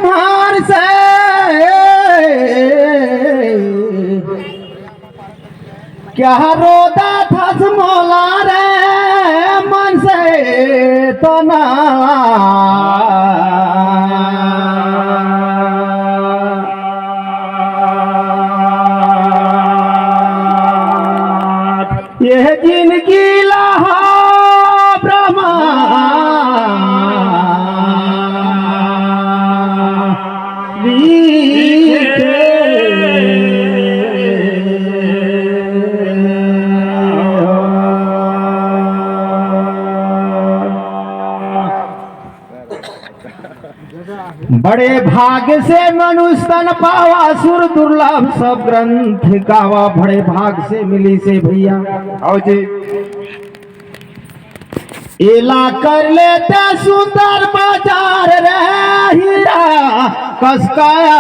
कुम्हार से क्या रोदा था मोला रे मन से तो ना यह जिंदगी लहा ब्रह्मा बड़े भाग्य से मनुष्य तन पावा सुर दुर्लभ सब ग्रंथ गावा बड़े भाग से मिली से भैया आओ जी एला कर लेते सुंदर बाजार रे हीरा कसकाया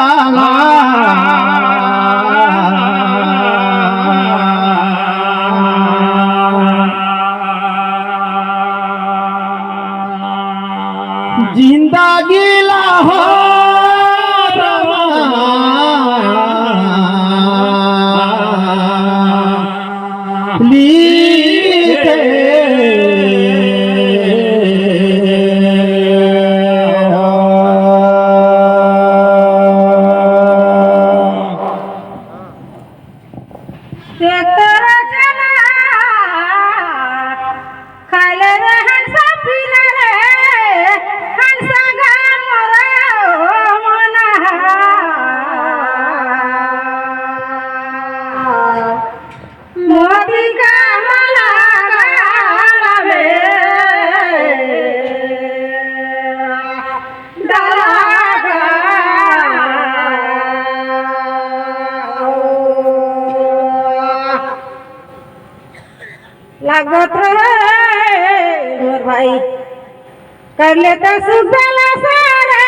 जिंदगी लाहो लीते लागत रहे भाई कर लेते सुबेला सारे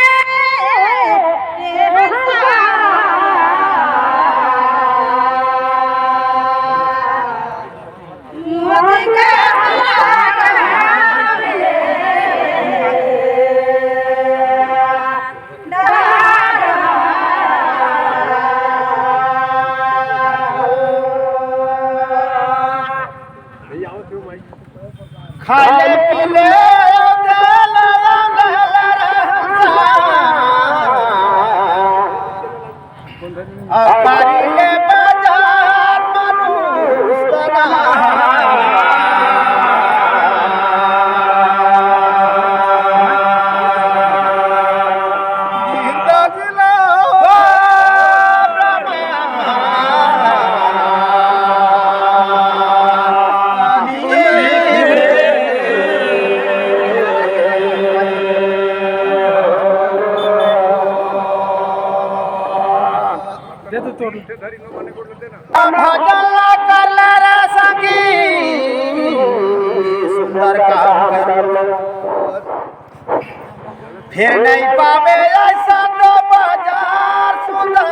खाले पीले अकारिले बाजार मनुष्य भजन कर ले रे सखी सुंदर काम कर फिर नहीं पावे ऐसा तो बाजार सुंदर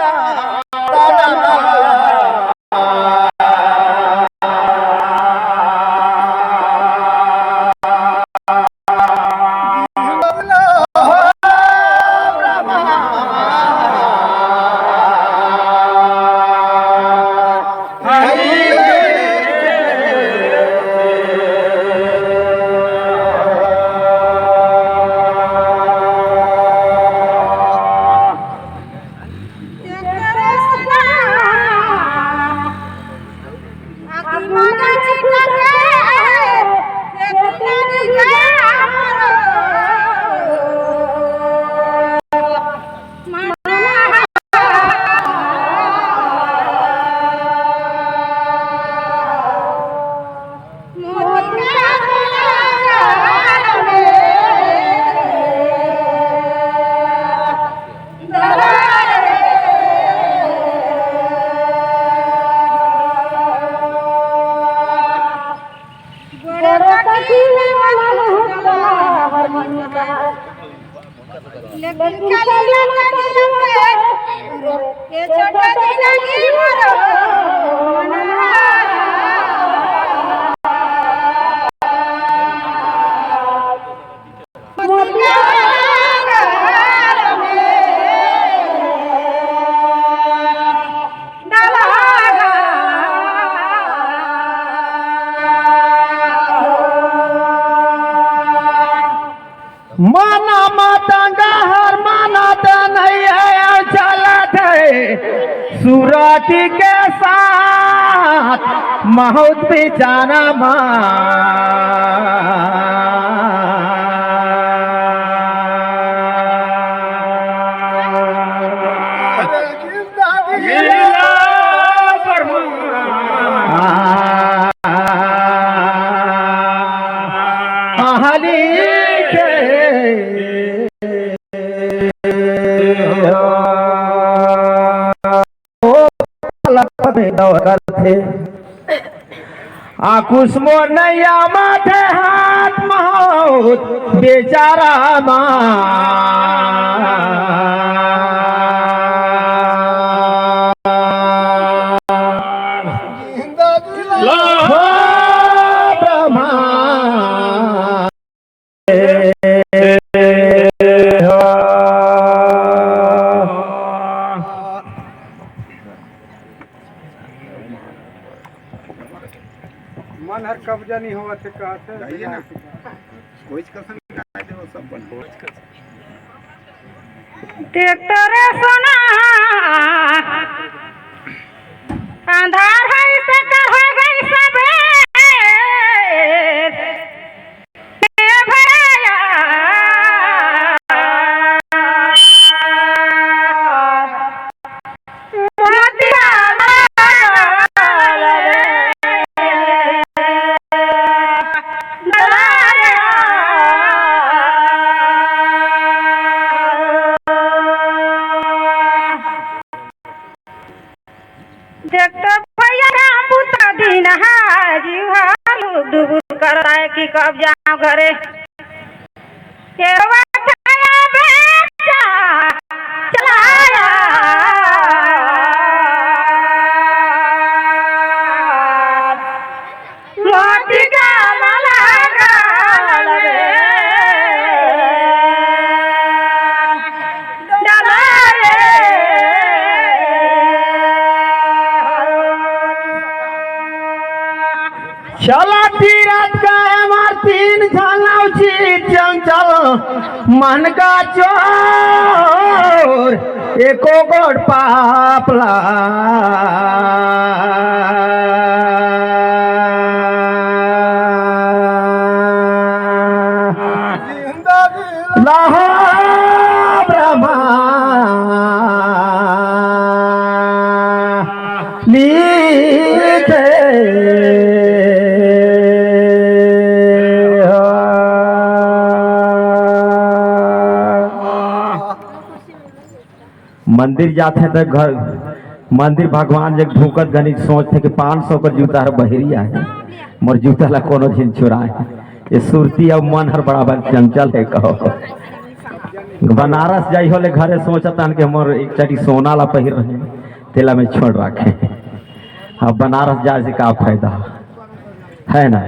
सूरती के साथ बहुत बेचारा थे आकुश मोर नैया माथे हाथ मौत बेचारा मन हर कब्जा नहीं हुआ थे कहा थे ट्रैक्टर सोना अंधार है से हो गई सबे भैया ट्रैक्टर भैया राम पुत्र दिन जीवा लोग डुबुर कर रहा है कि कब जाऊं घरे केरवा खाया बेचा चलाया मोती का माला गाल डाला चला तीरथ का हमार तीन झालाउची चंचल मन का चोर एको गोड़ पापला लाहा ब्रह्मा नीचे मंदिर जाते हैं तो घर मंदिर भगवान जब ढूंकत गणित सोचते कि 500 का जूता हर बहरिया है मोर जूता ला कोनो दिन चुराए ये सुरती और मन हर बराबर चंचल है कहो बनारस जाई होले घरे सोचता कि मोर एक चटी सोना ला पहिर रहे तेला में छोड़ रखे अब बनारस जाए से का फायदा है ना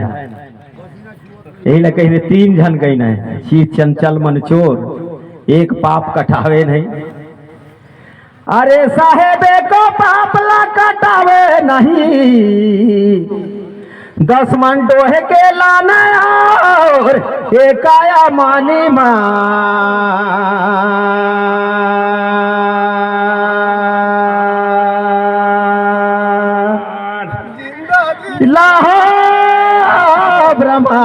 यही ला कहीं 3 जन गई ना चीज चंचल मन चोर एक पाप कटावे नहीं अरे साहेबे को पापला कटावे नहीं 10 मन डोहे के लाना और एक आया मानी लाहो ब्रह्मा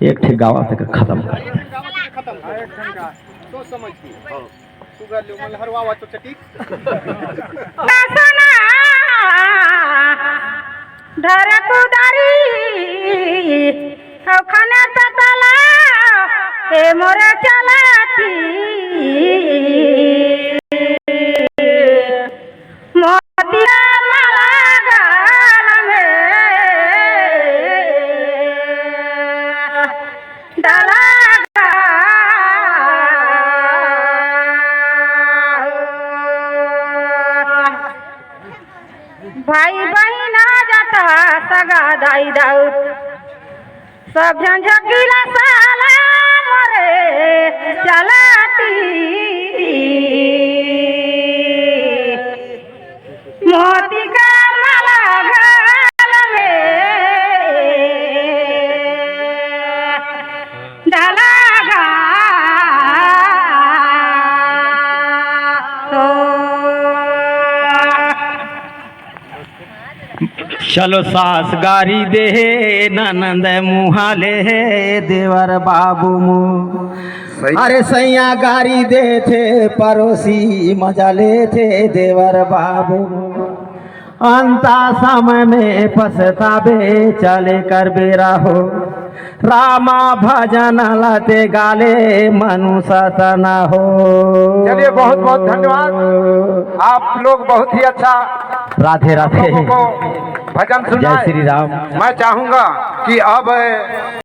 एक ठे गावा तक खत्म कर सोच समझ के सुगर ले मलहर वावा तो चटी सोना धर कुदारी खाना ततला ए मोरे चलाती मोतिया माला गाल में डाला भाई बहन आ जाता सगा दाई दाऊ सब झंझकीला साला मोरे चलाती मोती का माला चलो सास गारी दे ननंद मुहाले देवर बाबू मु अरे सैया गारी दे थे पड़ोसी मजा ले थे देवर बाबू अंता समय में पछतावे चले कर बेरा हो रामा भजन लाते गाले मनु सतना हो। चलिए बहुत बहुत धन्यवाद, आप लोग बहुत ही अच्छा राधे राधे, लोगों को भजन सुनाए। जय श्री राम। मैं चाहूंगा कि अब